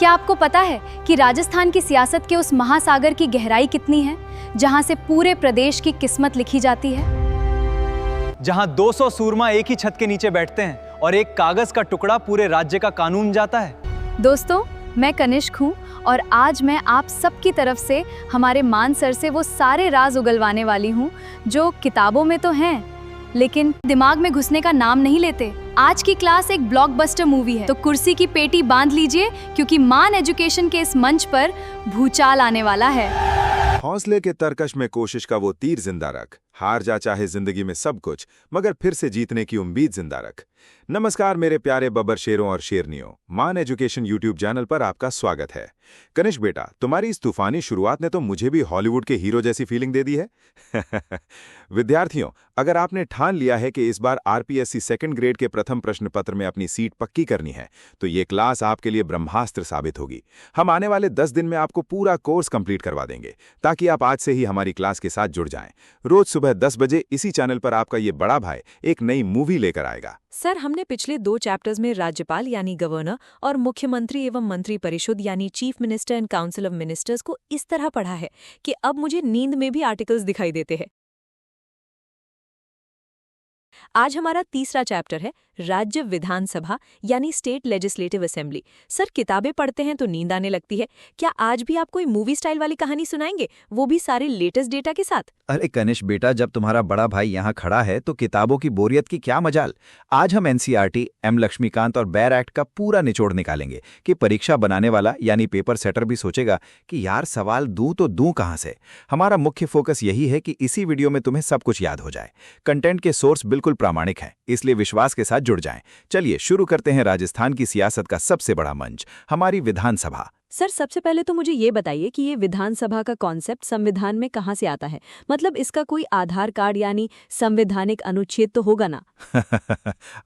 क्या आपको पता है कि राजस्थान की सियासत के उस महासागर की गहराई कितनी है, जहां से पूरे प्रदेश की किस्मत लिखी जाती है? जहां 200 सूरमा एक ही छत के नीचे बैठते हैं और एक कागज का टुकड़ा पूरे राज्य का कानून जाता है। दोस्तों, मैं कनिष्क हूँ और आज मैं आप सबकी तरफ से हमारे मान सर से वो सारे राज उगलवाने वाली हूँ जो किताबों में तो हैं, लेकिन दिमाग में घुसने का नाम नहीं लेते। आज की क्लास एक ब्लॉकबस्टर मूवी है, तो कुर्सी की पेटी बांध लीजिए क्योंकि मान एजुकेशन के इस मंच पर भूचाल आने वाला है। हौसले के तरकश में कोशिश का वो तीर जिंदा रख, हार जा चाहे जिंदगी में सब कुछ, मगर फिर से जीतने की उम्मीद जिंदा रख। नमस्कार मेरे प्यारे बब्बर शेरों और शेरनियों, मान एजुकेशन यूट्यूब चैनल पर आपका स्वागत है। कनिष्क बेटा, तुम्हारी इस तूफानी शुरुआत ने तो मुझे भी हॉलीवुड के हीरो जैसी फीलिंग दे दी है। विद्यार्थियों, अगर आपने ठान लिया है कि इस बार आरपीएससी सेकंड ग्रेड के प्रथम प्रश्न पत्र में अपनी सीट पक्की करनी है, तो ये क्लास आपके लिए ब्रह्मास्त्र साबित होगी। हम आने वाले 10 दिन में आपको पूरा कोर्स कंप्लीट करवा देंगे, ताकि आप आज से ही हमारी क्लास के साथ जुड़ जाएं। रोज सुबह 10 बजे इसी चैनल पर आपका ये बड़ा भाई एक नई मूवी लेकर आएगा। सर, हमने पिछले 2 चैप्टर्स में राज्यपाल यानी गवर्नर और मुख्यमंत्री एवं मंत्री परिषद यानी chief minister and council of ministers को इस तरह पढ़ा है कि अब मुझे नींद में भी आर्टिकल्स दिखाई देते हैं। आज हमारा तीसरा चैप्टर है राज्य विधानसभा यानी स्टेट लेजिस्लेटिव असेंबली। सर, किताबें पढ़ते हैं तो नींद आने लगती है, क्या आज भी आप कोई मूवी स्टाइल वाली कहानी सुनाएंगे, वो भी सारे लेटेस्ट डेटा के साथ? अरे कनिष्क बेटा, जब तुम्हारा बड़ा भाई यहाँ खड़ा है तो किताबों की बोरियत की क्या मजाल। आज हम एनसीईआरटी, एम लक्ष्मीकांत और बैर एक्ट का पूरा निचोड़ निकालेंगे कि परीक्षा बनाने वाला यानी पेपर सेटर भी सोचेगा कि यार सवाल दूं तो दूं कहाँ से। हमारा मुख्य फोकस यही है कि इसी वीडियो में तुम्हें सब कुछ याद हो जाए। कंटेंट के सोर्स बिल्कुल प्रामाणिक हैं, इसलिए विश्वास के साथ जुड़ जाएं। चलिए शुरू करते हैं राजस्थान की सियासत का सबसे बड़ा मंच, हमारी विधानसभा। सर, सबसे पहले तो मुझे ये बताइए कि ये विधानसभा का कॉन्सेप्ट संविधान में कहाँ से आता है? मतलब इसका कोई आधार कार्ड यानी संवैधानिक अनुच्छेद तो होगा ना?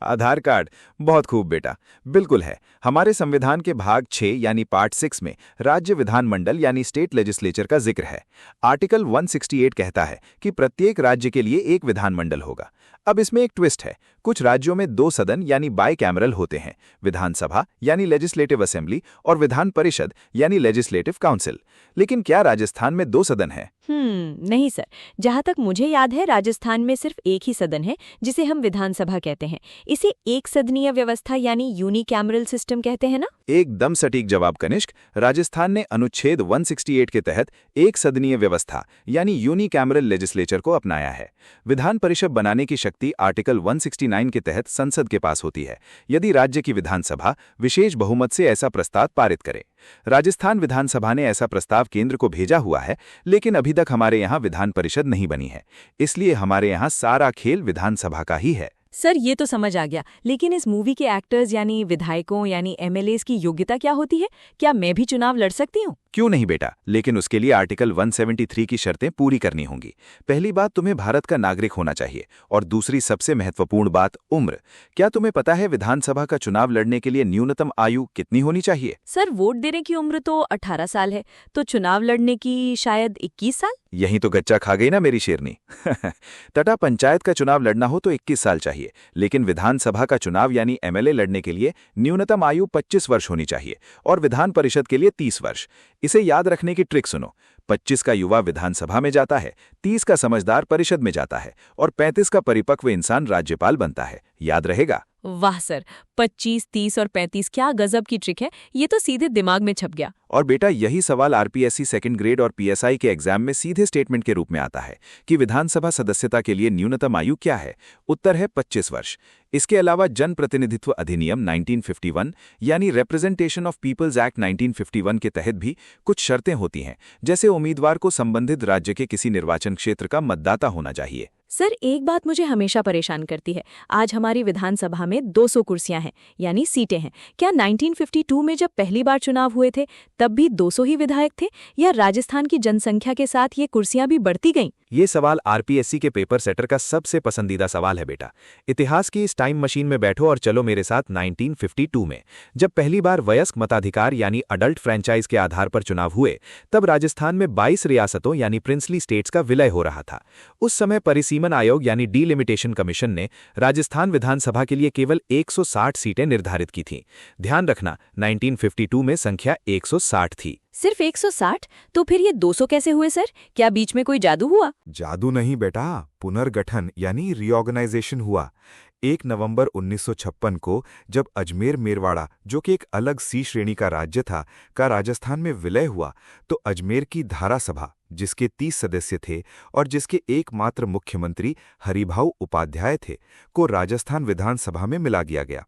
आधार कार्ड? बहुत खूब बेटा, बिल्कुल है। हमारे संविधान के भाग 6 यानी पार्ट 6 में राज्य विधानमंडल यानी स्टेट लेजिस्लेचर का जिक्र है। आर्टिकल 168 कहता है कि प्रत्येक राज्य के लिए एक विधानमंडल होगा। अब इसमें एक ट्विस्ट है, कुछ राज्यों में 2 सदन यानी बाइकैमरल होते हैं, विधानसभा यानी लेजिस्लेटिव असेंबली और विधान परिषद यानी लेजिस्लेटिव काउंसिल। लेकिन क्या राजस्थान में 2 सदन हैं? नहीं सर, जहाँ तक मुझे याद है राजस्थान में सिर्फ एक ही सदन है जिसे हम विधानसभा कहते हैं। इसे एक सदनीय व्यवस्था यानी यूनिकैमरल सिस्टम कहते हैं ना? एकदम सटीक जवाब कनिष्क। राजस्थान ने अनुच्छेद 168 के तहत एक सदनीय व्यवस्था यानी यूनिकैमरल लेजिस्लेचर को अपनाया है। विधान परिषद बनाने की शक्ति आर्टिकल 169 के तहत संसद के पास होती है, यदि राज्य की विधानसभा विशेष बहुमत से ऐसा प्रस्ताव पारित करे। राजस्थान विधानसभा ने ऐसा प्रस्ताव केंद्र को भेजा हुआ है, लेकिन अभी तक हमारे यहाँ विधान परिषद नहीं बनी है, इसलिए हमारे यहाँ सारा खेल विधानसभा का ही है। सर, ये तो समझ आ गया, लेकिन इस मूवी के एक्टर्स यानी विधायकों यानी एमएलएस की योग्यता क्या होती है? क्या मैं भी चुनाव लड़ सकती हूँ? क्यों नहीं बेटा, लेकिन उसके लिए आर्टिकल 173 की शर्तें पूरी करनी होंगी। पहली बात, तुम्हें भारत का नागरिक होना चाहिए, और दूसरी सबसे महत्वपूर्ण बात, उम्र। क्या तुम्हें पता है विधानसभा का चुनाव लड़ने के लिए न्यूनतम आयु कितनी होनी चाहिए? सर, वोट देने की उम्र तो 18 साल है, तो चुनाव लड़ने की शायद 21 साल। यही तो गच्चा खा गई ना मेरी शेरनी। तटा पंचायत का चुनाव लड़ना हो तो 21 साल चाहिए, लेकिन विधानसभा का चुनाव यानी एमएलए लड़ने के लिए न्यूनतम आयु 25 वर्ष होनी चाहिए और विधान परिषद के लिए 30 वर्ष। इसे याद रखने की ट्रिक सुनो, 25 का युवा विधानसभा में जाता है, 30 का समझदार परिषद में जाता है और 35 का परिपक्व इंसान राज्यपाल बनता है। याद रहेगा? वाह सर, 25, 30 और 35 क्या गजब की ट्रिक है, ये तो सीधे दिमाग में छप गया। और बेटा, यही सवाल आरपीएससी सेकंड ग्रेड और पीएसआई के एग्जाम में सीधे स्टेटमेंट के रूप में आता है कि विधानसभा सदस्यता के लिए न्यूनतम आयु क्या है। उत्तर है 25 वर्ष। इसके अलावा जनप्रतिनिधित्व अधिनियम 1951 यानी रिप्रेजेंटेशन ऑफ पीपल्स एक्ट 1951 के तहत भी कुछ शर्तें होती हैं, जैसे उम्मीदवार को संबंधित राज्य के किसी निर्वाचन क्षेत्र का मतदाता होना चाहिए। सर, एक बात मुझे हमेशा परेशान करती है, आज हमारी विधानसभा में 200 कुर्सियां हैं यानी सीटें हैं। क्या 1952 में जब पहली बार चुनाव हुए थे तब भी 200 ही विधायक थे, या राजस्थान की जनसंख्या के साथ ये कुर्सियां भी बढ़ती गईं? ये सवाल आरपीएससी के पेपर सेटर का सबसे पसंदीदा सवाल है बेटा। इतिहास की इस टाइम मशीन में बैठो और चलो मेरे साथ 1952 में, जब पहली बार वयस्क मताधिकार यानी अडल्ट फ्रेंचाइज के आधार पर चुनाव हुए, तब राजस्थान में 22 रियासतों यानी प्रिंसली स्टेट्स का विलय हो रहा था। उस समय परिसीमा परिसीमन आयोग यानी डीलिमिटेशन कमीशन ने राजस्थान विधानसभा के लिए केवल 160 सीटें निर्धारित की थीं। ध्यान रखना, 1952 में संख्या 160 थी। सिर्फ 160? तो फिर ये 200 कैसे हुए सर? क्या बीच में कोई जादू हुआ? जादू नहीं बेटा, पुनर्गठन यानी रीऑर्गेनाइजेशन हुआ। 1 नवंबर 1956 को जब अजमेर मेरवाड़ा, जो कि एक अलग सी श्रेणी का राज्य था, का राजस्थान में विलय हुआ, तो अजमेर की धारा सभा, जिसके 30 सदस्य थे और जिसके एकमात्र मुख्यमंत्री हरिभाऊ उपाध्याय थे, को राजस्थान विधानसभा में मिला दिया गया।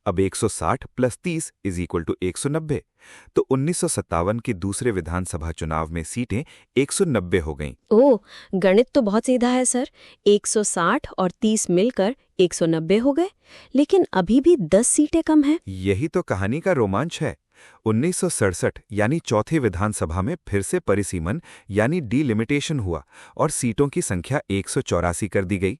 अब 160 + 30 = 190। तो 1957 के दूसरे विधानसभा चुनाव में सीटें 190 हो गईं। ओह, गणित तो बहुत सीधा है सर। 160 और 30 मिलकर 190 हो गए, लेकिन अभी भी 10 सीटें कम हैं। यही तो कहानी का रोमांच है। 1967 यानी चौथे विधानसभा में फिर से परिसीमन यानी डीलिमिटेशन हुआ और सीटों की संख्या 184 कर दी गई।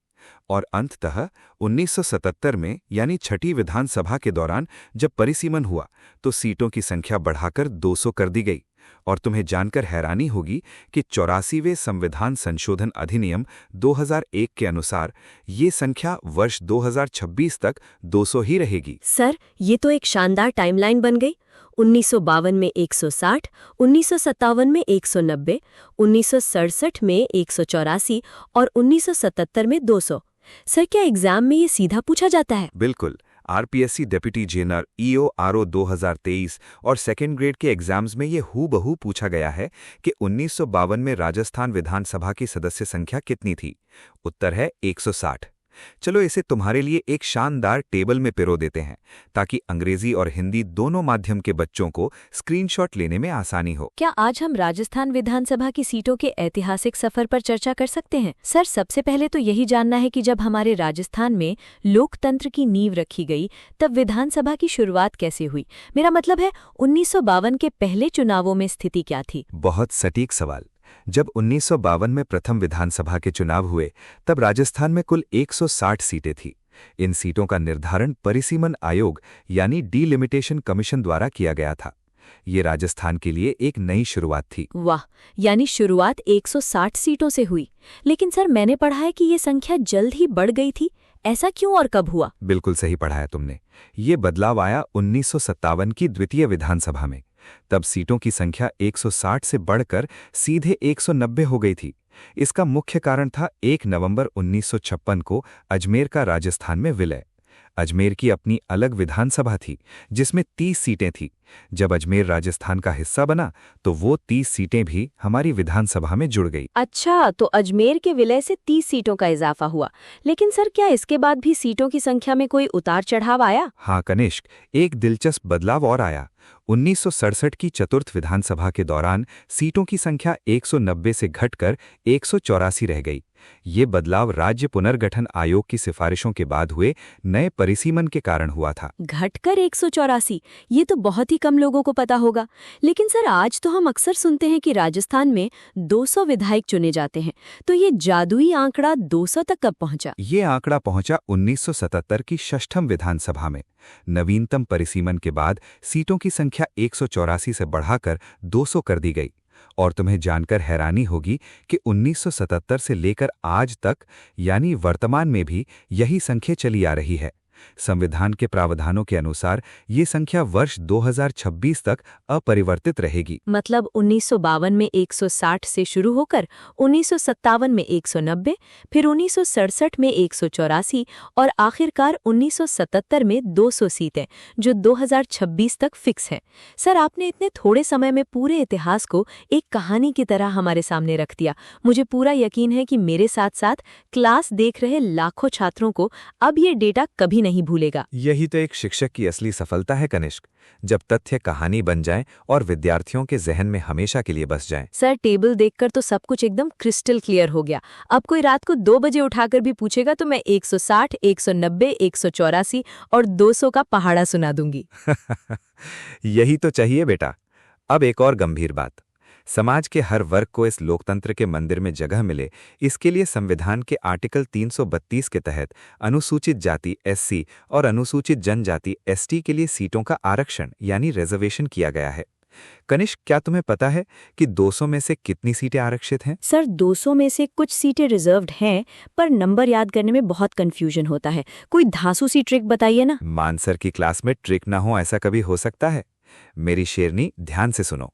और अंततः 1977 में यानी छठी विधानसभा के दौरान जब परिसीमन हुआ तो सीटों की संख्या बढ़ाकर 200 कर दी गई। और तुम्हें जानकर हैरानी होगी कि 84वें संविधान संशोधन अधिनियम 2001 के अनुसार ये संख्या वर्ष 2026 तक 200 ही रहेगी। सर, ये तो एक शानदार टाइमलाइन बन गई। 1952 में 160, 1957 में 190, 1967 में 184 और 1977 में 200। सर, क्या एग्जाम में ये सीधा पूछा जाता है? बिल्कुल। आरपीएससी डेप्यूटी जेनर ईओआरओ 2023 और सेकेंड ग्रेड के एग्जाम्स में ये हूबहू पूछा गया है कि 1952 में राजस्थान विधानसभा की सदस्य संख्या कितनी थी। उत्तर है 160। चलो इसे तुम्हारे लिए एक शानदार टेबल में पिरो देते हैं ताकि अंग्रेजी और हिंदी दोनों माध्यम के बच्चों को स्क्रीनशॉट लेने में आसानी हो। क्या आज हम राजस्थान विधानसभा की सीटों के ऐतिहासिक सफर पर चर्चा कर सकते हैं? सर, सबसे पहले तो यही जानना है कि जब हमारे राजस्थान में लोकतंत्र की नींव रखी गई तब विधानसभा की शुरुआत कैसे हुई? मेरा मतलब है 1952 के पहले चुनावों में स्थिति क्या थी? बहुत सटीक सवाल। जब 1952 में प्रथम विधानसभा के चुनाव हुए तब राजस्थान में कुल 160 सीटें थीं। इन सीटों का निर्धारण परिसीमन आयोग यानी डीलिमिटेशन कमीशन द्वारा किया गया था। ये राजस्थान के लिए एक नई शुरुआत थी। वाह, यानी शुरुआत 160 सीटों से हुई। लेकिन सर, मैंने पढ़ा है कि ये संख्या जल्द ही बढ़ गई थी। ऐसा क्यों और कब हुआ? बिल्कुल सही पढ़ा है तुमने। ये बदलाव आया 1957 की द्वितीय विधानसभा में। तब सीटों की संख्या 160 से बढ़कर सीधे 190 हो गई थी। इसका मुख्य कारण था 1 नवंबर 1956 को अजमेर का राजस्थान में विलय। अजमेर की अपनी अलग विधानसभा थी जिसमें 30 सीटें थीं। जब अजमेर राजस्थान का हिस्सा बना तो वो 30 सीटें भी हमारी विधानसभा में जुड़ गई। अच्छा, तो अजमेर के विलय से 30 सीटों का इजाफा हुआ। लेकिन सर, क्या इसके बाद भी सीटों की संख्या में कोई उतार चढ़ाव आया? हाँ कनिष्क, एक दिलचस्प बदलाव और आया। 1967 की चतुर्थ विधानसभा के दौरान सीटों की संख्या 190 से घटकर 184 रह गई। ये बदलाव राज्य पुनर्गठन आयोग की सिफारिशों के बाद हुए नए परिसीमन के कारण हुआ था। घटकर 184, ये तो बहुत ही कम लोगों को पता होगा। लेकिन सर, आज तो हम अक्सर सुनते हैं कि राजस्थान में 200 विधायक चुने जाते हैं। तो ये जादुई आंकड़ा 200 तक कब पहुंचा? ये आंकड़ा पहुंचा 1977 की षष्ठम विधानसभा में। नवीनतम परिसीमन के बाद सीटों की संख्या 184 से बढ़ाकर 200 कर दी गई। और तुम्हें जानकर हैरानी होगी कि 1977 से लेकर आज तक यानी वर्तमान में भी यही संख्या चली आ रही है। संविधान के प्रावधानों के अनुसार ये संख्या वर्ष 2026 तक अपरिवर्तित रहेगी। मतलब 1952 में 160 से शुरू होकर 1957 में 190, फिर 1967 में 184 और आखिरकार 1977 में 200 सीटें, जो 2026 तक फिक्स है। सर, आपने इतने थोड़े समय में पूरे इतिहास को एक कहानी की तरह हमारे सामने रख दिया। मुझे पूरा यकीन है कि मेरे साथ साथ क्लास देख रहे लाखों छात्रों को अब ये डेटा कभी नहीं भूलेगा। यही तो एक शिक्षक की असली सफलता है कनिष्क, जब तथ्य कहानी बन जाएं और विद्यार्थियों के जहन में हमेशा के लिए बस जाएं। सर, टेबल देखकर तो सब कुछ एकदम क्रिस्टल क्लियर हो गया। अब कोई रात को 2 बजे उठाकर भी पूछेगा तो मैं 160, 190, 184 और 200 का पहाड़ा सुना दूंगी। यही तो चाहिए बेटा। अब एक और गंभीर बात, समाज के हर वर्ग को इस लोकतंत्र के मंदिर में जगह मिले, इसके लिए संविधान के आर्टिकल 332 के तहत अनुसूचित जाति एससी और अनुसूचित जनजाति एसटी के लिए सीटों का आरक्षण यानी रिजर्वेशन किया गया है। कनिष्क, क्या तुम्हें पता है कि 200 में से कितनी सीटें आरक्षित हैं? सर 200 में से कुछ सीटें रिजर्व्ड हैं, पर नंबर याद करने में बहुत कंफ्यूजन होता है। कोई धांसू सी ट्रिक बताइए ना। मानसर की क्लास में ट्रिक ना हो ऐसा कभी हो सकता है? मेरी शेरनी, ध्यान से सुनो।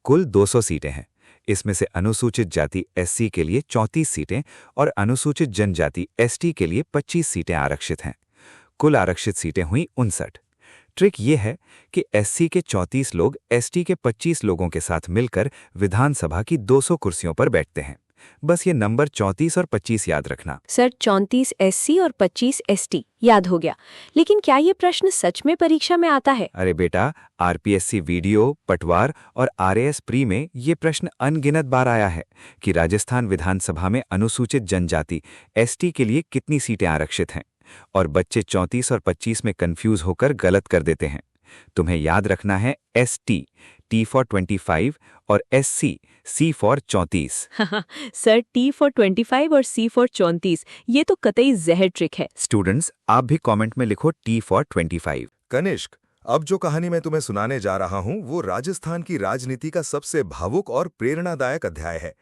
कुल 200 सीटें हैं। इसमें से अनुसूचित जाति एससी के लिए 34 सीटें और अनुसूचित जनजाति एसटी के लिए 25 सीटें आरक्षित हैं। कुल आरक्षित सीटें हुई 59। ट्रिक ये है कि एससी के 34 लोग एसटी के 25 लोगों के साथ मिलकर विधानसभा की 200 कुर्सियों पर बैठते हैं। बस ये नंबर 34 और 25 याद रखना। सर 34 एससी और 25 एसटी याद हो गया, लेकिन क्या ये प्रश्न सच में परीक्षा में आता है? अरे बेटा, आरपीएससी वीडियो, पटवार और आरएएस प्री में ये प्रश्न अनगिनत बार आया है कि राजस्थान विधानसभा में अनुसूचित जनजाति एसटी के लिए कितनी सीटें आरक्षित हैं, और बच्चे 34 और 25 में कंफ्यूज होकर गलत कर देते हैं। तुम्हें याद रखना है एसटी, टी फॉर 25 और SC, C for 34। Sir T for 25 और सी फॉर 34, ये तो कतई जहर ट्रिक है। स्टूडेंट्स, आप भी कमेंट में लिखो टी फॉर 25। कनिष्क, अब जो कहानी मैं तुम्हें सुनाने जा रहा हूं वो राजस्थान की राजनीति का सबसे भावुक और प्रेरणादायक अध्याय है।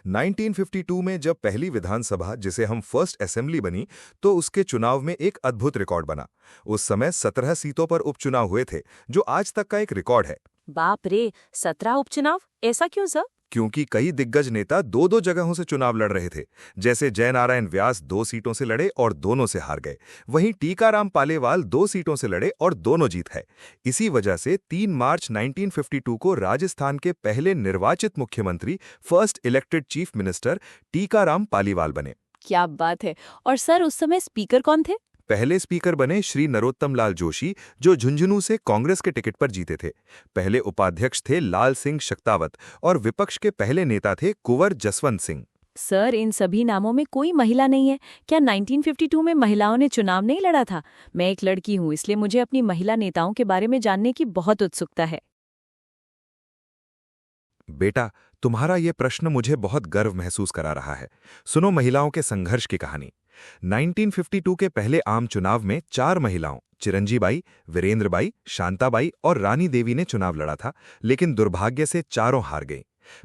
1952 में जब पहली विधानसभा, जिसे हम फर्स्ट असेंबली बनी, तो उसके चुनाव में एक अद्भुत रिकॉर्ड बना। उस समय 17 सीटों पर उपचुनाव हुए थे, जो आज तक का एक रिकॉर्ड है। बाप रे, 17 उपचुनाव? ऐसा क्यों सर? क्योंकि कई दिग्गज नेता दो दो जगहों से चुनाव लड़ रहे थे। जैसे जयनारायण व्यास 2 सीटों से लड़े और दोनों से हार गए। वहीं टीकाराम पालेवाल 2 सीटों से लड़े और दोनों जीत है। इसी वजह से 3 मार्च 1952 को राजस्थान के पहले निर्वाचित मुख्यमंत्री, first elected chief minister, Tikaram Paliwal बने। क्या बात है। और सर उस समय स्पीकर कौन थे? पहले स्पीकर बने श्री नरोत्तम लाल जोशी, जो झुंझुनू से कांग्रेस के टिकट पर जीते थे। पहले उपाध्यक्ष थे लाल सिंह शक्तावत और विपक्ष के पहले नेता थे कुंवर जसवंत सिंह। सर इन सभी नामों में कोई महिला नहीं है। क्या 1952 में महिलाओं ने चुनाव नहीं लड़ा था? मैं एक लड़की हूँ, इसलिए मुझे अपनी महिला नेताओं के बारे में जानने की बहुत उत्सुकता है। बेटा, तुम्हारा ये प्रश्न मुझे बहुत गर्व महसूस करा रहा है। सुनो महिलाओं के संघर्ष की कहानी। 1952 के पहले आम चुनाव में 4 महिलाओं, चिरंजीबाई, वीरेंद्रबाई, शांताबाई और रानी देवी ने चुनाव लड़ा था, लेकिन दुर्भाग्य से चारों हार गईं।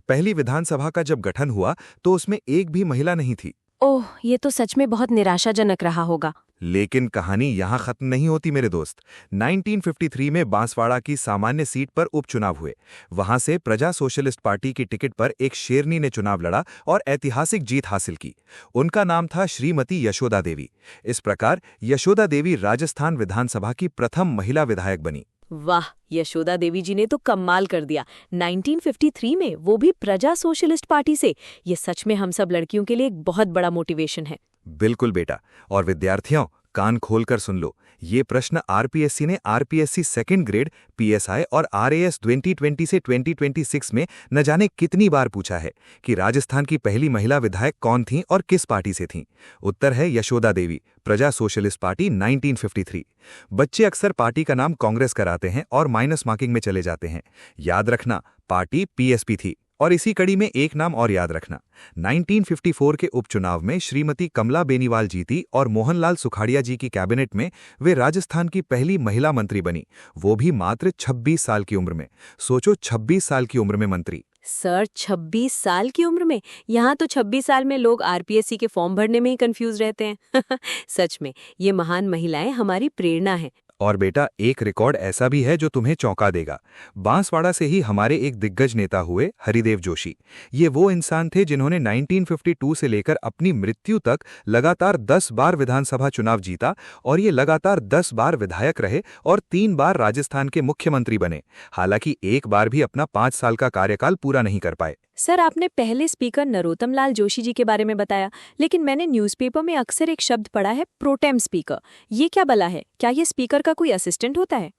पहली विधानसभा का जब गठन हुआ तो उसमें एक भी महिला नहीं थी। ओह, ये तो सच में बहुत निराशाजनक रहा होगा। लेकिन कहानी यहां खत्म नहीं होती मेरे दोस्त। 1953 में बांसवाड़ा की सामान्य सीट पर उपचुनाव हुए। वहां से प्रजा सोशलिस्ट पार्टी की टिकट पर एक शेरनी ने चुनाव लड़ा और ऐतिहासिक जीत हासिल की। उनका नाम था श्रीमती यशोदा देवी। इस प्रकार यशोदा देवी राजस्थान विधानसभा की प्रथम महिला विधायक बनी। वाह, यशोदा देवी जी ने तो कमाल कर दिया। 1953 में, वो भी प्रजा सोशलिस्ट पार्टी से। ये सच में हम सब लड़कियों के लिए एक बहुत बड़ा मोटिवेशन है। बिल्कुल बेटा। और विद्यार्थियों, कान खोलकर सुन लो। ये प्रश्न आरपीएससी ने आरपीएससी सेकंड ग्रेड, पीएसआई और आरएएस 2020 से 2026 में न जाने कितनी बार पूछा है कि राजस्थान की पहली महिला विधायक कौन थीं और किस पार्टी से थीं। उत्तर है यशोदा देवी, प्रजा सोशलिस्ट पार्टी, 1953। बच्चे अक्सर पार्टी का नाम कांग्रेस कराते हैं और माइनस मार्किंग में चले जाते हैं। याद रखना, पार्टी पीएसपी थी। और इसी कड़ी में एक नाम और याद रखना। 1954 के उपचुनाव में श्रीमती कमला बेनीवाल जीती और मोहनलाल सुखाड़िया जी की कैबिनेट में वे राजस्थान की पहली महिला मंत्री बनी, वो भी मात्र 26 साल की उम्र में। सोचो, 26 साल की उम्र में मंत्री। सर 26 साल की उम्र में? यहाँ तो 26 साल में लोग आरपीएससी के फॉर्म भरने में ही कंफ्यूज रहते हैं। सच में ये महान महिलाएं हमारी प्रेरणा हैं। और बेटा, एक रिकॉर्ड ऐसा भी है जो तुम्हें चौंका देगा। बांसवाड़ा से ही हमारे एक दिग्गज नेता हुए हरिदेव जोशी। ये वो इंसान थे जिन्होंने 1952 से लेकर अपनी मृत्यु तक लगातार 10 बार विधानसभा चुनाव जीता और ये लगातार 10 बार विधायक रहे और 3 बार राजस्थान के मुख्यमंत्री बने। हालांकि एक बार भी अपना 5 साल का कार्यकाल पूरा नहीं कर पाए। सर आपने पहले स्पीकर नरोत्तम लाल जोशी जी के बारे में बताया, लेकिन मैंने न्यूज़पेपर में अक्सर एक शब्द पढ़ा है, प्रोटेम स्पीकर। ये क्या भला है? क्या ये स्पीकर का कोई असिस्टेंट होता है?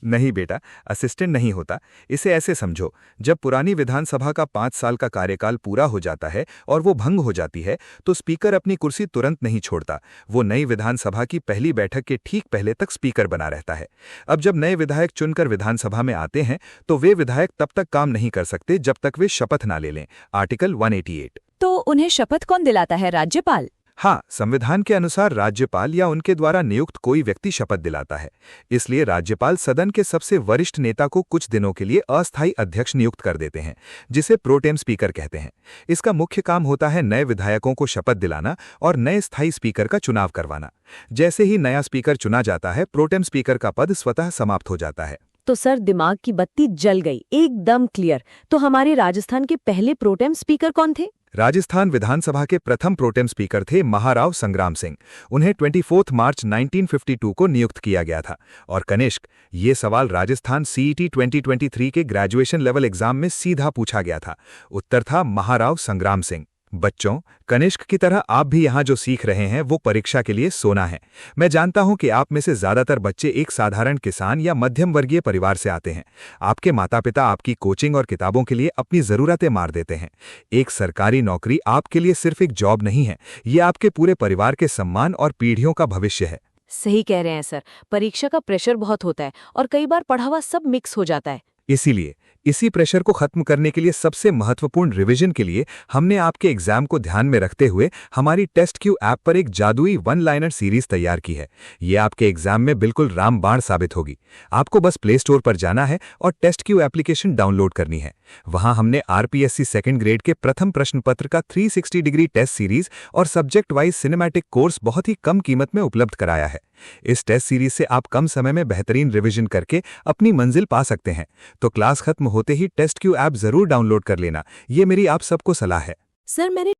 नहीं बेटा, असिस्टेंट नहीं होता। इसे ऐसे समझो, जब पुरानी विधानसभा का 5 साल का कार्यकाल पूरा हो जाता है और वो भंग हो जाती है, तो स्पीकर अपनी कुर्सी तुरंत नहीं छोड़ता। वो नई विधानसभा की पहली बैठक के ठीक पहले तक स्पीकर बना रहता है। अब जब नए विधायक चुनकर विधानसभा में आते हैं, तो वे विधायक तब तक काम नहीं कर सकते जब तक वे शपथ ना ले लें। आर्टिकल 188। तो उन्हें शपथ कौन दिलाता है? राज्यपाल? हाँ, संविधान के अनुसार राज्यपाल या उनके द्वारा नियुक्त कोई व्यक्ति शपथ दिलाता है। इसलिए राज्यपाल सदन के सबसे वरिष्ठ नेता को कुछ दिनों के लिए अस्थायी अध्यक्ष नियुक्त कर देते हैं, जिसे प्रोटेम स्पीकर कहते हैं। इसका मुख्य काम होता है नए विधायकों को शपथ दिलाना और नए स्थायी स्पीकर का चुनाव करवाना। जैसे ही नया स्पीकर चुना जाता है, प्रोटेम स्पीकर का पद स्वतः समाप्त हो जाता है। तो सर, दिमाग की बत्ती जल गई, एकदम क्लियर। तो हमारे राजस्थान के पहले प्रोटेम स्पीकर कौन थे? राजस्थान विधानसभा के प्रथम प्रोटेम स्पीकर थे महाराव संग्राम सिंह। उन्हें 24 मार्च 1952 को नियुक्त किया गया था। और कनिष्क, ये सवाल राजस्थान CET 2023 के ग्रेजुएशन लेवल एग्जाम में सीधा पूछा गया था। उत्तर था महाराव संग्राम सिंह। बच्चों, कनिष्क की तरह आप भी यहाँ जो सीख रहे हैं वो परीक्षा के लिए सोना है। मैं जानता हूँ कि आप में से ज्यादातर बच्चे एक साधारण किसान या मध्यम वर्गीय परिवार से आते हैं। आपके माता पिता आपकी कोचिंग और किताबों के लिए अपनी जरूरतें मार देते हैं। एक सरकारी नौकरी आपके लिए सिर्फ एक जॉब नहीं है, ये आपके पूरे परिवार के सम्मान और पीढ़ियों का भविष्य है। सही कह रहे हैं सर, परीक्षा का प्रेशर बहुत होता है और कई बार पढ़ा हुआ सब मिक्स हो जाता है। इसीलिए इसी प्रेशर को खत्म करने के लिए सबसे महत्वपूर्ण रिवीजन के लिए हमने आपके एग्जाम को ध्यान में रखते हुए हमारी टेस्ट क्यू ऐप पर एक जादुई वन लाइनर सीरीज तैयार की है। ये आपके एग्जाम में बिल्कुल रामबाण साबित होगी। आपको बस प्ले स्टोर पर जाना है और टेस्ट क्यू एप्लीकेशन डाउनलोड करनी है। वहां हमने RPSC सेकंड ग्रेड के प्रथम प्रश्न पत्र का 360 डिग्री टेस्ट सीरीज और सब्जेक्ट वाइज सिनेमैटिक कोर्स बहुत ही कम कीमत में उपलब्ध कराया है। इस टेस्ट सीरीज से आप कम समय में बेहतरीन रिवीजन करके अपनी मंजिल पा सकते हैं। तो क्लास खत्म होते ही टेस्ट क्यू ऐप जरूर डाउनलोड कर लेना, ये मेरी आप सबको सलाह है। सर, मैंने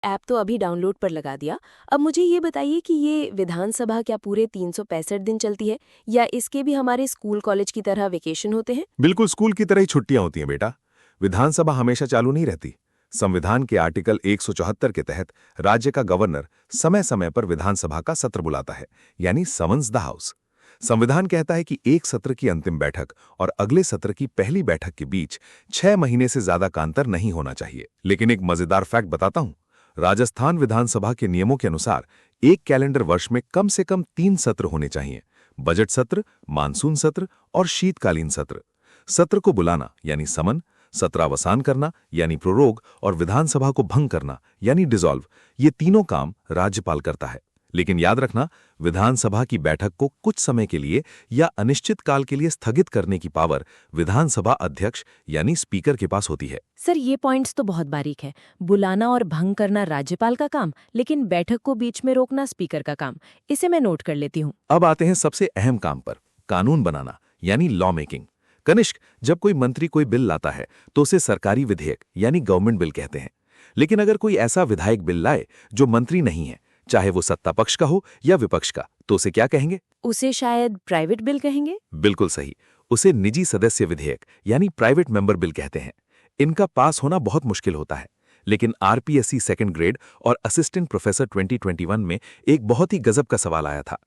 ऐप तो अभी डाउनलोड पर लगा दिया। अब मुझे ये बताइए कि ये विधानसभा क्या पूरे 365 दिन चलती है या इसके भी हमारे स्कूल कॉलेज की तरह वेकेशन होते हैं? बिल्कुल स्कूल की तरह ही छुट्टियां होती हैं बेटा। विधानसभा हमेशा चालू नहीं रहती। संविधान के आर्टिकल 174 के तहत राज्य का गवर्नर समय समय पर विधानसभा का सत्र बुलाता है, यानी समन्स द हाउस। संविधान कहता है कि एक सत्र की अंतिम बैठक और अगले सत्र की पहली बैठक के बीच 6 महीने से ज्यादा का अंतर नहीं होना चाहिए। लेकिन एक मजेदार फैक्ट बताता हूं, राजस्थान विधानसभा के नियमों के अनुसार एक कैलेंडर वर्ष में कम से कम 3 सत्र होने चाहिए: बजट सत्र, मानसून सत्र और शीतकालीन सत्र। सत्र को बुलाना यानी समन, सत्रावसान करना यानी प्रोरोग और विधानसभा को भंग करना यानी डिसॉल्व, ये तीनों काम राज्यपाल करता है। लेकिन याद रखना, विधानसभा की बैठक को कुछ समय के लिए या अनिश्चित काल के लिए स्थगित करने की पावर विधानसभा अध्यक्ष यानी स्पीकर के पास होती है। सर, ये पॉइंट्स तो बहुत बारीक है। बुलाना और भंग करना राज्यपाल का काम, लेकिन बैठक को बीच में रोकना स्पीकर का काम। इसे मैं नोट कर लेती हूँ। अब आते हैं सबसे अहम काम पर, कानून बनाना यानी लॉ मेकिंग। कनिष्क, जब कोई मंत्री कोई बिल लाता है तो उसे सरकारी विधेयक यानी गवर्नमेंट बिल कहते हैं। लेकिन अगर कोई ऐसा विधायक बिल लाए जो मंत्री नहीं है, चाहे वो सत्ता पक्ष का हो या विपक्ष का, तो उसे क्या कहेंगे? उसे शायद प्राइवेट बिल कहेंगे। बिल्कुल सही, उसे निजी सदस्य विधेयक यानी प्राइवेट मेंबर बिल कहते हैं। इनका पास होना बहुत मुश्किल होता है, लेकिन RPSC सेकंड ग्रेड और असिस्टेंट प्रोफेसर 2021 में एक बहुत ही गजब का सवाल आया था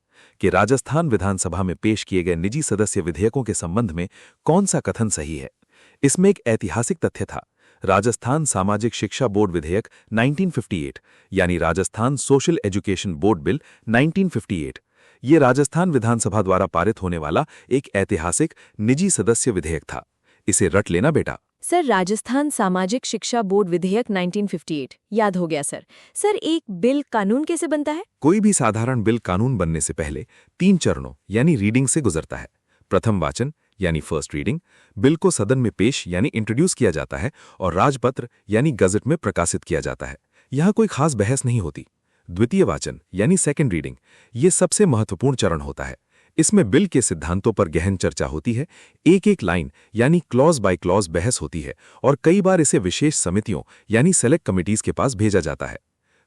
कि राजस्थान विधानसभा में पेश किए गए निजी सदस्य विधेयकों के संबंध में कौन सा कथन सही है। इसमें एक ऐतिहासिक तथ्य था, राजस्थान सामाजिक शिक्षा बोर्ड विधेयक 1958 यानी Rajasthan social education board bill 1958। ये राजस्थान विधानसभा द्वारा पारित होने वाला एक ऐतिहासिक निजी सदस्य विधेयक था। इसे रट लेना बेटा। सर, राजस्थान सामाजिक शिक्षा बोर्ड विधेयक 1958 याद हो गया सर। सर, एक बिल कानून कैसे बनता है? कोई भी साधारण बिल कानून बनने से पहले 3 चरणों यानी रीडिंग से गुजरता है। प्रथम वाचन यानी फर्स्ट रीडिंग, बिल को सदन में पेश यानी इंट्रोड्यूस किया जाता है और राजपत्र यानी गजट में प्रकाशित किया जाता है। यहाँ कोई खास बहस नहीं होती। द्वितीय वाचन यानी सेकंड रीडिंग, ये सबसे महत्वपूर्ण चरण होता है। इसमें बिल के सिद्धांतों पर गहन चर्चा होती है, एक एक लाइन यानी क्लॉज बाय क्लॉज बहस होती है और कई बार इसे विशेष समितियों यानी सेलेक्ट कमिटीज के पास भेजा जाता है।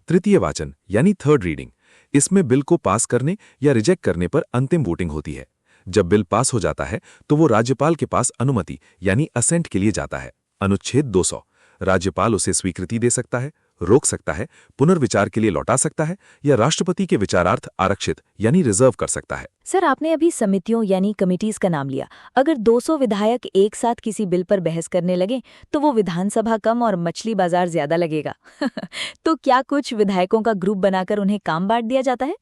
तृतीय वाचन यानी थर्ड रीडिंग, इसमें बिल को पास करने या रिजेक्ट करने पर अंतिम वोटिंग होती है। जब बिल पास हो जाता है तो वो राज्यपाल के पास अनुमति यानी असेंट के लिए जाता है। अनुच्छेद 200, राज्यपाल उसे स्वीकृति दे सकता है, रोक सकता है, पुनर्विचार के लिए लौटा सकता है या राष्ट्रपति के विचारार्थ आरक्षित यानी रिजर्व कर सकता है। सर, आपने अभी समितियों यानी कमिटीज का नाम लिया। अगर 200 विधायक एक साथ किसी बिल पर बहस करने लगे तो वो विधानसभा कम और मछली बाजार ज्यादा लगेगा। तो क्या कुछ विधायकों का ग्रुप बनाकर उन्हें काम बांट दिया जाता है?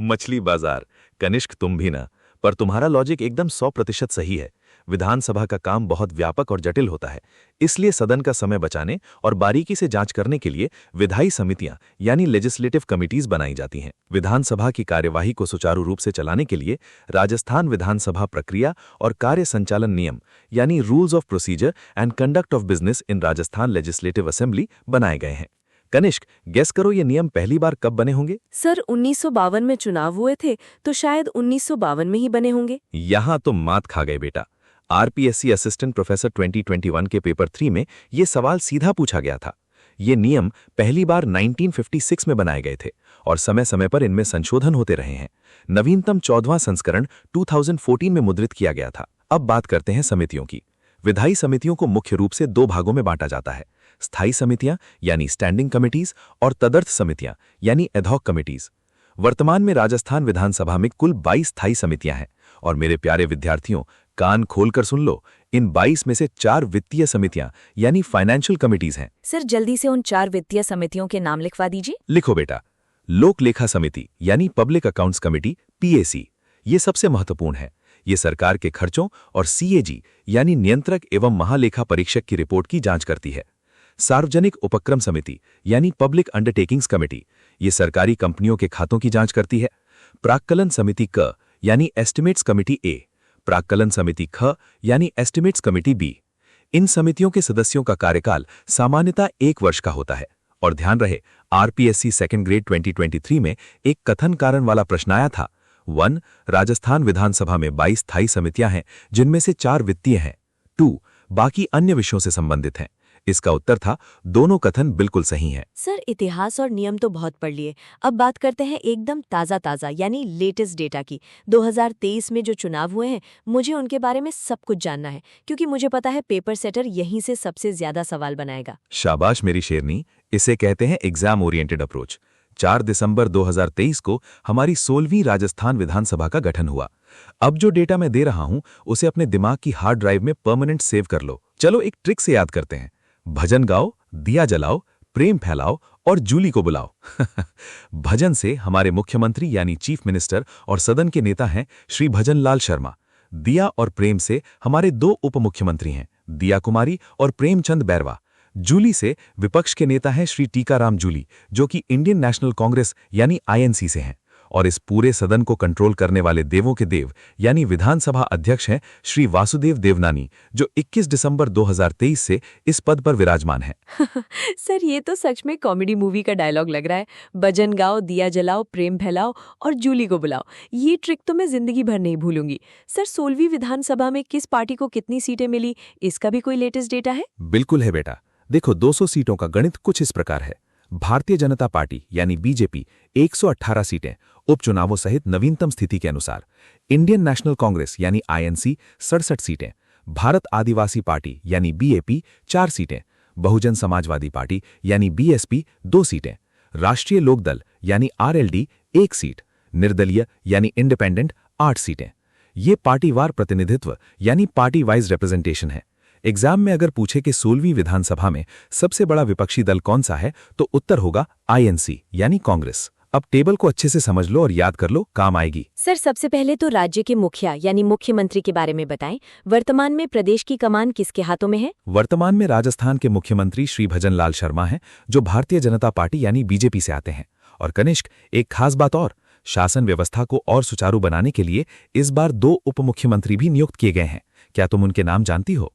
मछली बाजार, कनिष्क तुम भी ना, पर तुम्हारा लॉजिक एकदम 100% सही है। विधानसभा का काम बहुत व्यापक और जटिल होता है, इसलिए सदन का समय बचाने और बारीकी से जांच करने के लिए विधायी समितियां यानी लेजिस्लेटिव कमिटीज बनाई जाती हैं। विधानसभा की कार्यवाही को सुचारू रूप से चलाने के लिए राजस्थान विधानसभा प्रक्रिया और कार्य संचालन नियम यानी rules of procedure and conduct of business in Rajasthan legislative assembly बनाए गए हैं। कनिष्क, गेस करो ये नियम पहली बार कब बने होंगे? सर 1952 में चुनाव हुए थे तो शायद 1952 में ही बने होंगे। यहां तो मात खा गए बेटा। आरपीएससी असिस्टेंट प्रोफेसर 2021 के पेपर 3 में ये सवाल सीधा पूछा गया था। ये नियम पहली बार 1956 में बनाए गए थे और समय समय पर इनमें संशोधन होते रहे हैं। नवीनतम 14वां संस्करण 2014 में मुद्रित किया गया था। अब बात करते हैं समितियों की। विधायी समितियों को मुख्य रूप से 2 भागों में बांटा जाता है, स्थायी समितियां यानी स्टैंडिंग कमिटीज और तदर्थ समितियां यानी एडहॉक कमिटीज। वर्तमान में राजस्थान विधानसभा में कुल 22 स्थायी समितियां हैं और मेरे प्यारे विद्यार्थियों, कान खोलकर सुन लो, इन 22 में से 4 वित्तीय समितियां यानी फाइनेंशियल कमिटीज हैं। सर जल्दी से उन 4 वित्तीय समितियों के नाम लिखवा दीजिए। लिखो बेटा। लोक लेखा समिति यानी पब्लिक अकाउंट्स कमिटी पीएसी, ये सबसे महत्वपूर्ण है। ये सरकार के खर्चों और सीएजी यानी नियंत्रक एवं महालेखा परीक्षक की रिपोर्ट की जांच करती है। सार्वजनिक उपक्रम समिति यानी पब्लिक अंडरटेकिंग्स कमेटी, ये सरकारी कंपनियों के खातों की जांच करती है। प्राक्कलन समिति क यानी एस्टिमेट्स कमेटी ए, प्राक्कलन समिति ख यानी एस्टिमेट्स कमेटी बी। इन समितियों के सदस्यों का कार्यकाल सामान्यतः 1 वर्ष का होता है। और ध्यान रहे, आरपीएससी सेकंड ग्रेड 2023 में एक कथन कारण वाला प्रश्न आया था। 1. राजस्थान विधानसभा में 22 स्थायी समितियां हैं जिनमें से 4 वित्तीय हैं। 2. बाकी अन्य विषयों से संबंधित हैं। इसका उत्तर था दोनों कथन बिल्कुल सही हैं। सर इतिहास और नियम तो बहुत पढ़ लिए, अब बात करते हैं एकदम ताज़ा यानी लेटेस्ट डेटा की। 2023 में जो चुनाव हुए हैं, मुझे उनके बारे में सब कुछ जानना है, क्योंकि मुझे पता है पेपर सेटर यहीं से सबसे ज्यादा सवाल बनाएगा। शाबाश मेरी शेरनी, इसे कहते हैं एग्जाम ओरिएंटेड अप्रोच। 4 दिसंबर 2023 को हमारी 16वीं राजस्थान विधानसभा का गठन हुआ। अब जो डेटा मैं दे रहा हूं उसे अपने दिमाग की हार्ड ड्राइव में परमानेंट सेव कर लो। चलो एक ट्रिक से याद करते हैं। भजन गाओ, दिया जलाओ, प्रेम फैलाओ और जूली को बुलाओ। भजन से हमारे मुख्यमंत्री यानी चीफ मिनिस्टर और सदन के नेता हैं श्री भजन लाल शर्मा। दिया और प्रेम से हमारे 2 उप मुख्यमंत्री हैं, दिया कुमारी और प्रेमचंद बैरवा। जूली से विपक्ष के नेता हैं श्री टीकाराम जूली, जो कि इंडियन नेशनल कांग्रेस यानी आईएनसी से हैं। और इस पूरे सदन को कंट्रोल करने वाले देवों के देव यानी विधानसभा अध्यक्ष हैं श्री वासुदेव देवनानी, जो 21 दिसंबर 2023 से इस पद पर विराजमान हैं। सर ये तो सच में कॉमेडी मूवी का डायलॉग लग रहा है। भजन गाओ, दिया जलाओ, प्रेम फैलाओ और जूली को बुलाओ। ये ट्रिक तो मैं जिंदगी भर नहीं भूलूंगी। सर 16वीं विधानसभा में किस पार्टी को कितनी सीटें मिली, इसका भी कोई लेटेस्ट डेटा है? बिल्कुल है बेटा। देखो, 200 सीटों का गणित कुछ इस प्रकार है। भारतीय जनता पार्टी यानी बीजेपी 118 सीटें उपचुनावों सहित नवीनतम स्थिति के अनुसार। इंडियन नेशनल कांग्रेस यानी आईएनसी 67 सीटें। भारत आदिवासी पार्टी यानी बीएपी 4 सीटें। बहुजन समाजवादी पार्टी यानी बीएसपी 2 सीटें। राष्ट्रीय लोकदल यानी आरएलडी 1 सीट। निर्दलीय यानी इंडिपेंडेंट 8 सीटें। ये पार्टीवार प्रतिनिधित्व यानी पार्टी वाइज रिप्रेजेंटेशन है। एग्जाम में अगर पूछे कि 16वीं विधानसभा में सबसे बड़ा विपक्षी दल कौन सा है, तो उत्तर होगा आईएनसी यानी कांग्रेस। अब टेबल को अच्छे से समझ लो और याद कर लो, काम आएगी। सर सबसे पहले तो राज्य के मुखिया यानी मुख्यमंत्री के बारे में बताएं। वर्तमान में प्रदेश की कमान किसके हाथों में है? वर्तमान में राजस्थान के मुख्यमंत्री श्री भजन लाल शर्मा हैं, जो भारतीय जनता पार्टी यानी बीजेपी से आते हैं। और कनिष्क, एक खास बात और, शासन व्यवस्था को और सुचारू बनाने के लिए इस बार 2 उप मुख्यमंत्री भी नियुक्त किए गए हैं। क्या तुम उनके नाम जानती हो?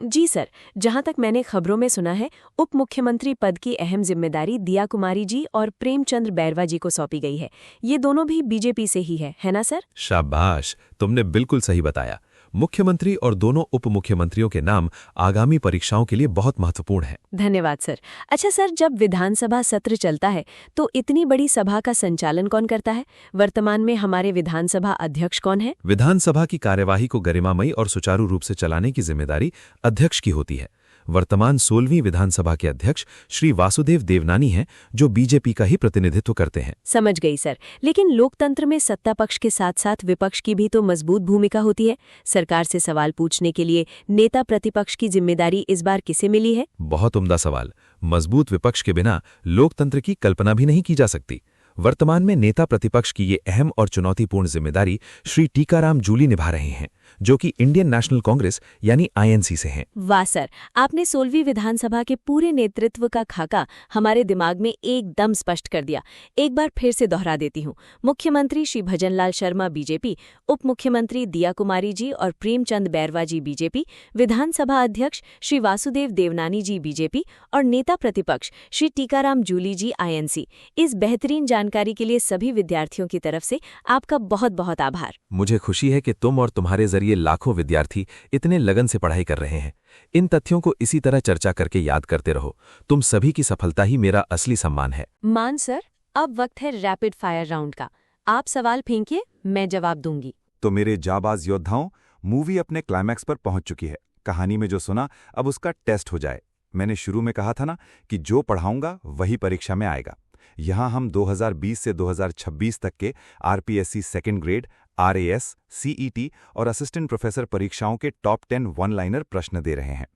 जी सर, जहां तक मैंने खबरों में सुना है, उप मुख्यमंत्री पद की अहम जिम्मेदारी दिया कुमारी जी और प्रेमचंद बैरवा जी को सौंपी गई है। ये दोनों भी बीजेपी से ही है ना सर? शाबाश, तुमने बिल्कुल सही बताया। मुख्यमंत्री और दोनों उप मुख्यमंत्रियों के नाम आगामी परीक्षाओं के लिए बहुत महत्वपूर्ण हैं। धन्यवाद सर। अच्छा सर, जब विधानसभा सत्र चलता है तो इतनी बड़ी सभा का संचालन कौन करता है? वर्तमान में हमारे विधानसभा अध्यक्ष कौन है? विधानसभा की कार्यवाही को गरिमामयी और सुचारू रूप से चलाने की जिम्मेदारी अध्यक्ष की होती है। वर्तमान 16वीं विधानसभा के अध्यक्ष श्री वासुदेव देवनानी हैं, जो बीजेपी का ही प्रतिनिधित्व करते हैं। समझ गई सर, लेकिन लोकतंत्र में सत्ता पक्ष के साथ साथ विपक्ष की भी तो मजबूत भूमिका होती है। सरकार से सवाल पूछने के लिए नेता प्रतिपक्ष की जिम्मेदारी इस बार किसे मिली है? बहुत उम्दा सवाल। मजबूत विपक्ष के बिना लोकतंत्र की कल्पना भी नहीं की जा सकती। वर्तमान में नेता प्रतिपक्ष की ये अहम और चुनौतीपूर्ण जिम्मेदारी श्री टीकाराम जूली निभा रहे हैं, जो कि इंडियन नेशनल कांग्रेस यानी आईएनसी से हैं। वाह सर, आपने 16वीं विधानसभा के पूरे नेतृत्व का खाका हमारे दिमाग में एकदम स्पष्ट कर दिया। एक बार फिर से दोहरा देती हूँ। मुख्यमंत्री श्री भजनलाल शर्मा बीजेपी, उप मुख्यमंत्री दिया कुमारी जी और प्रेमचंद बैरवा जी बीजेपी, विधानसभा अध्यक्ष श्री वासुदेव देवनानी जी बीजेपी और नेता प्रतिपक्ष श्री टीकाराम जूली जी आईएनसी। इस बेहतरीन जानकारी के लिए सभी विद्यार्थियों की तरफ से आपका बहुत बहुत आभार। मुझे खुशी है कि तुम और तुम्हारे जरिए लाखों विद्यार्थी इतने लगन से पढ़ाई कर रहे हैं। इन तथ्यों को इसी तरह चर्चा करके याद करते रहो। तुम सभी की सफलता ही मेरा असली सम्मान है। मान सर, अब वक्त है रैपिड फायर राउंड का। आप सवाल फेंकिए, मैं जवाब दूंगी। तो मेरे जाबाज योद्धाओं, मूवी अपने क्लाइमैक्स पर पहुंच चुकी है। कहानी में जो सुना, अब उसका टेस्ट हो जाए। मैंने शुरू में कहा था ना कि जो पढ़ाऊंगा वही परीक्षा में आएगा। यहाँ हम 2020 से 2026 तक के RPSC second grade, RAS, CET और असिस्टेंट प्रोफेसर परीक्षाओं के टॉप 10 वन लाइनर प्रश्न दे रहे हैं।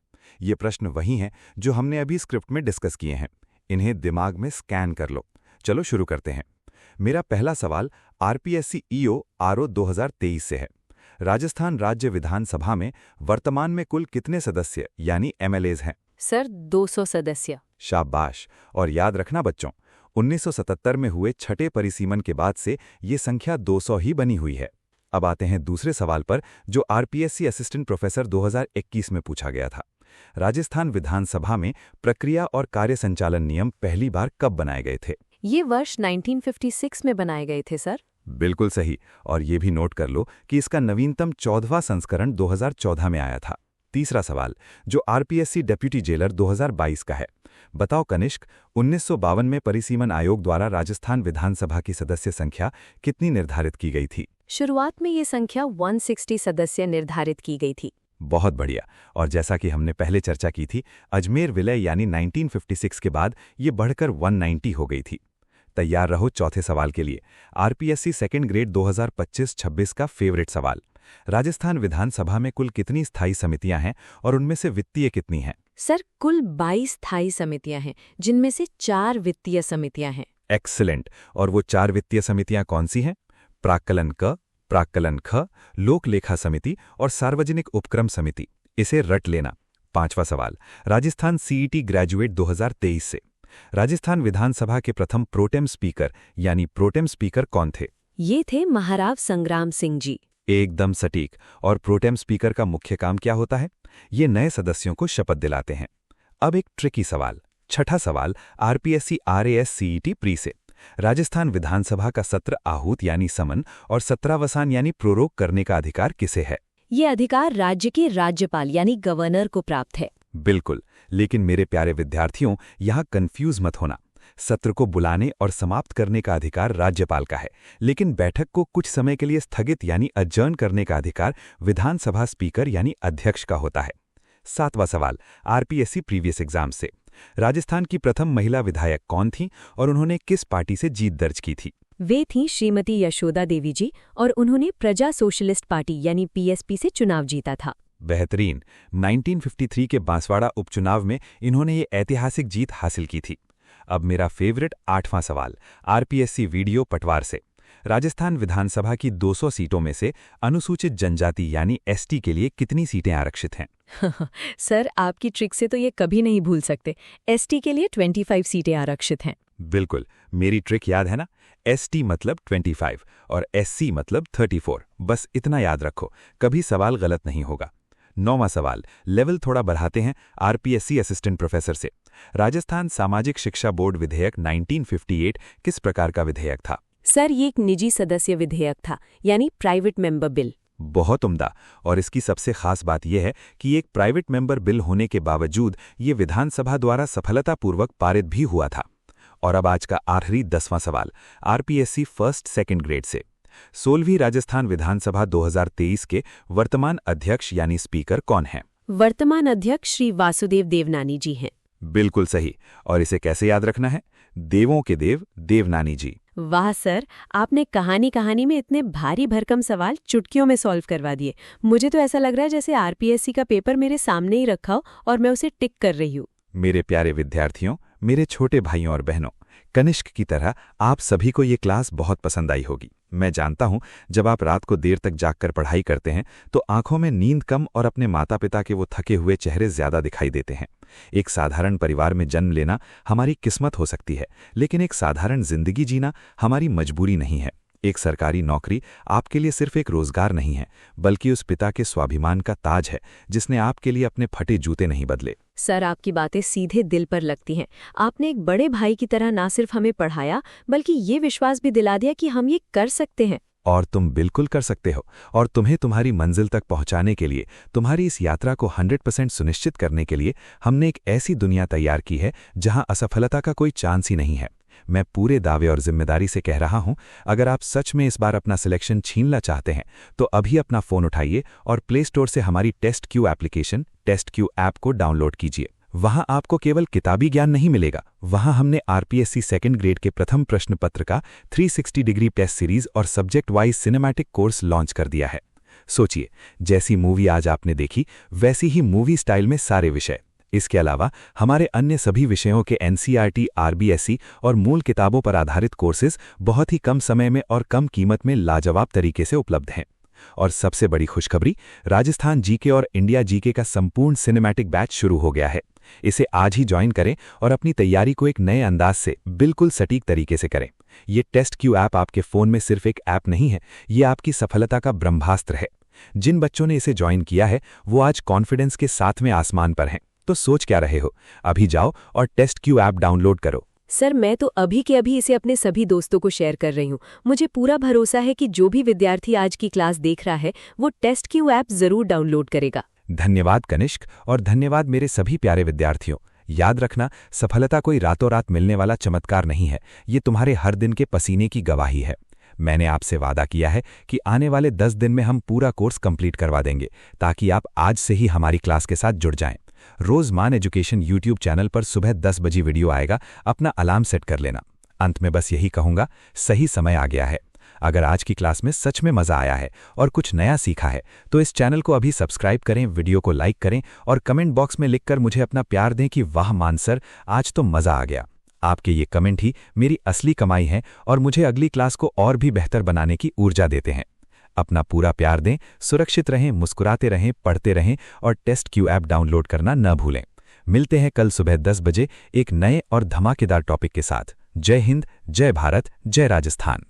ये प्रश्न वही हैं जो हमने अभी स्क्रिप्ट में डिस्कस किए हैं। इन्हें दिमाग में स्कैन कर लो। चलो शुरू करते हैं। मेरा पहला सवाल आरपीएससी ईओ आरओ 2023 से है। राजस्थान राज्य विधानसभा में वर्तमान में कुल कितने सदस्य यानी एमएलएज हैं? सर, 200 सदस्य। शाबाश। और याद रखना बच्चों, 1977 में हुए छठे परिसीमन के बाद से ये संख्या 200 ही बनी हुई है। अब आते हैं दूसरे सवाल पर, जो आरपीएससी असिस्टेंट प्रोफेसर 2021 में पूछा गया था। राजस्थान विधानसभा में प्रक्रिया और कार्य संचालन नियम पहली बार कब बनाए गए थे? ये वर्ष 1956 में बनाए गए थे सर। बिल्कुल सही। और ये भी नोट कर लो कि इसका नवीनतम 14वां संस्करण 2014 में आया था। तीसरा सवाल, जो आरपीएससी डेप्यूटी जेलर 2022 का है। बताओ कनिष्क, 1952 में परिसीमन आयोग द्वारा राजस्थान विधानसभा की सदस्य संख्या कितनी निर्धारित की गई थी? शुरुआत में ये संख्या 160 सदस्य निर्धारित की गई थी। बहुत बढ़िया। और जैसा कि हमने पहले चर्चा की थी, अजमेर विलय यानी 1956 के बाद ये बढ़कर 190 हो गई थी। तैयार रहो चौथे सवाल के लिए। आरपीएससी सेकेंड ग्रेड 2025-26 का फेवरेट सवाल। राजस्थान विधानसभा में कुल कितनी स्थायी समितियां हैं और उनमें से वित्तीय कितनी हैं? सर, कुल 22 स्थायी समितियां हैं, जिनमें से 4 वित्तीय समितियां हैं। एक्सीलेंट। और वो 4 वित्तीय समितियां कौन सी हैं? प्राक्कलन क, प्राक्कलन ख, लोक लेखा समिति और सार्वजनिक उपक्रम समिति। इसे रट लेना। पांचवा सवाल, राजस्थान सीईटी ग्रेजुएट 2023 से। राजस्थान विधानसभा के प्रथम प्रोटेम स्पीकर यानी प्रोटेम स्पीकर कौन थे? ये थे महाराव संग्राम सिंह जी। एकदम सटीक। और प्रोटेम स्पीकर का मुख्य काम क्या होता है? ये नए सदस्यों को शपथ दिलाते हैं। अब एक ट्रिकी सवाल, छठा सवाल, आरपीएससी आरएएस सीईटी प्री से। राजस्थान विधानसभा का सत्र आहूत यानी समन और सत्रावसान यानी प्रोरोग करने का अधिकार किसे है? ये अधिकार राज्य के राज्यपाल यानी गवर्नर को प्राप्त है। बिल्कुल। लेकिन मेरे प्यारे विद्यार्थियों, यहाँ कंफ्यूज मत होना। सत्र को बुलाने और समाप्त करने का अधिकार राज्यपाल का है, लेकिन बैठक को कुछ समय के लिए स्थगित यानी अडजर्न करने का अधिकार विधानसभा स्पीकर यानी अध्यक्ष का होता है। सातवां सवाल, आरपीएससी प्रीवियस एग्जाम से। राजस्थान की प्रथम महिला विधायक कौन थी और उन्होंने किस पार्टी से जीत दर्ज की थी? वे थीं श्रीमती यशोदा देवी जी और उन्होंने प्रजा सोशलिस्ट पार्टी यानी पीएसपी से चुनाव जीता था। बेहतरीन। 1953 के बांसवाड़ा उपचुनाव में इन्होंने ये ऐतिहासिक जीत हासिल की थी। अब मेरा फेवरेट 8वां सवाल, आरपीएससी वीडियो पटवार से। राजस्थान विधानसभा की 200 सीटों में से अनुसूचित जनजाति यानी एसटी के लिए कितनी सीटें आरक्षित हैं? सर, आपकी ट्रिक से तो ये कभी नहीं भूल सकते। एसटी के लिए 25 सीटें आरक्षित हैं। बिल्कुल। मेरी ट्रिक याद है ना? एसटी मतलब 25 और एससी मतलब 34। बस इतना याद रखो, कभी सवाल गलत नहीं होगा। 9वां सवाल, लेवल थोड़ा बढ़ाते हैं, आरपीएससी असिस्टेंट प्रोफेसर से। राजस्थान सामाजिक शिक्षा बोर्ड विधेयक 1958 किस प्रकार का विधेयक था? सर, ये एक निजी सदस्य विधेयक था यानी प्राइवेट मेंबर बिल। बहुत उम्दा। और इसकी सबसे खास बात यह है कि एक प्राइवेट मेंबर बिल होने के बावजूद ये विधानसभा द्वारा सफलतापूर्वक पारित भी हुआ था। और अब आज का आखिरी 10वां सवाल, आरपीएससी फर्स्ट सेकेंड ग्रेड से। 16वीं राजस्थान विधानसभा 2023 के वर्तमान अध्यक्ष यानी स्पीकर कौन हैं? वर्तमान अध्यक्ष श्री वासुदेव देवनानी जी हैं। बिल्कुल सही। और इसे कैसे याद रखना है? देवों के देव देवनानी जी। वाह सर, आपने कहानी में इतने भारी भरकम सवाल चुटकियों में सॉल्व करवा दिए। मुझे तो ऐसा लग रहा है जैसे आरपीएससी का पेपर मेरे सामने ही रखा हो और मैं उसे टिक कर रही हूँ। मेरे प्यारे विद्यार्थियों, मेरे छोटे भाइयों और बहनों, कनिष्क की तरह आप सभी को ये क्लास बहुत पसंद आई होगी। मैं जानता हूं जब आप रात को देर तक जागकर पढ़ाई करते हैं तो आंखों में नींद कम और अपने माता पिता के वो थके हुए चेहरे ज्यादा दिखाई देते हैं। एक साधारण परिवार में जन्म लेना हमारी किस्मत हो सकती है, लेकिन एक साधारण जिंदगी जीना हमारी मजबूरी नहीं है। एक सरकारी नौकरी आपके लिए सिर्फ एक रोजगार नहीं है, बल्कि उस पिता के स्वाभिमान का ताज है जिसने आपके लिए अपने फटे जूते नहीं बदले। सर, आपकी बातें सीधे दिल पर लगती हैं। आपने एक बड़े भाई की तरह ना सिर्फ हमें पढ़ाया, बल्कि ये विश्वास भी दिला दिया कि हम ये कर सकते हैं। और तुम बिल्कुल कर सकते हो। और तुम्हें तुम्हारी मंजिल तक पहुंचाने के लिए, तुम्हारी इस यात्रा को 100% सुनिश्चित करने के लिए हमने एक ऐसी दुनिया तैयार की है जहां असफलता का कोई चांस ही नहीं है। मैं पूरे दावे और जिम्मेदारी से कह रहा हूं, अगर आप सच में इस बार अपना सिलेक्शन छीनना चाहते हैं तो अभी अपना फोन उठाइए और प्ले स्टोर से हमारी test Q application, test Q app को डाउनलोड कीजिए। वहां आपको केवल किताबी ज्ञान नहीं मिलेगा, वहां हमने आरपीएससी सेकंड ग्रेड के प्रथम प्रश्न पत्र का 360 डिग्री टेस्ट सीरीज और subject wise cinematic course launch कर दिया है। सोचिए, जैसी मूवी आज आपने देखी वैसी ही मूवी स्टाइल में सारे विषय। इसके अलावा हमारे अन्य सभी विषयों के एनसीईआरटी, आरबीएसई और मूल किताबों पर आधारित कोर्सेज बहुत ही कम समय में और कम कीमत में लाजवाब तरीके से उपलब्ध हैं। और सबसे बड़ी खुशखबरी, राजस्थान जीके और इंडिया जीके का संपूर्ण सिनेमैटिक बैच शुरू हो गया है। इसे आज ही ज्वाइन करें और अपनी तैयारी को एक नए अंदाज से बिल्कुल सटीक तरीके से करें। ये टेस्ट क्यू ऐप आपके फोन में सिर्फ एक ऐप नहीं है, ये आपकी सफलता का ब्रह्मास्त्र है। जिन बच्चों ने इसे ज्वाइन किया है वो आज कॉन्फिडेंस के 7वें आसमान पर हैं। तो सोच क्या रहे हो, अभी जाओ और टेस्ट क्यू ऐप डाउनलोड करो। सर, मैं तो अभी के अभी इसे अपने सभी दोस्तों को शेयर कर रही हूँ। मुझे पूरा भरोसा है कि जो भी विद्यार्थी आज की क्लास देख रहा है वो टेस्ट क्यू ऐप जरूर डाउनलोड करेगा। धन्यवाद कनिष्क, और धन्यवाद मेरे सभी प्यारे विद्यार्थियों। याद रखना, सफलता कोई रातों रात मिलने वाला चमत्कार नहीं है, ये तुम्हारे हर दिन के पसीने की गवाही है। मैंने आपसे वादा किया है कि आने वाले 10 दिन में हम पूरा कोर्स कंप्लीट करवा देंगे, ताकि आप आज से ही हमारी क्लास के साथ जुड़ जाएं। रोज मान एजुकेशन यूट्यूब चैनल पर सुबह 10 बजे वीडियो आएगा, अपना अलार्म सेट कर लेना। अंत में बस यही कहूंगा, सही समय आ गया है। अगर आज की क्लास में सच में मजा आया है और कुछ नया सीखा है तो इस चैनल को अभी सब्सक्राइब करें, वीडियो को लाइक करें और कमेंट बॉक्स में लिखकर मुझे अपना प्यार दें कि वाह मान सर, आज तो मजा आ गया। आपके ये कमेंट ही मेरी असली कमाई है और मुझे अगली क्लास को और भी बेहतर बनाने की ऊर्जा देते हैं। अपना पूरा प्यार दें, सुरक्षित रहें, मुस्कुराते रहें, पढ़ते रहें और टेस्ट क्यू ऐप डाउनलोड करना न भूलें। मिलते हैं कल सुबह 10 बजे एक नए और धमाकेदार टॉपिक के साथ। जय हिंद, जय भारत, जय राजस्थान।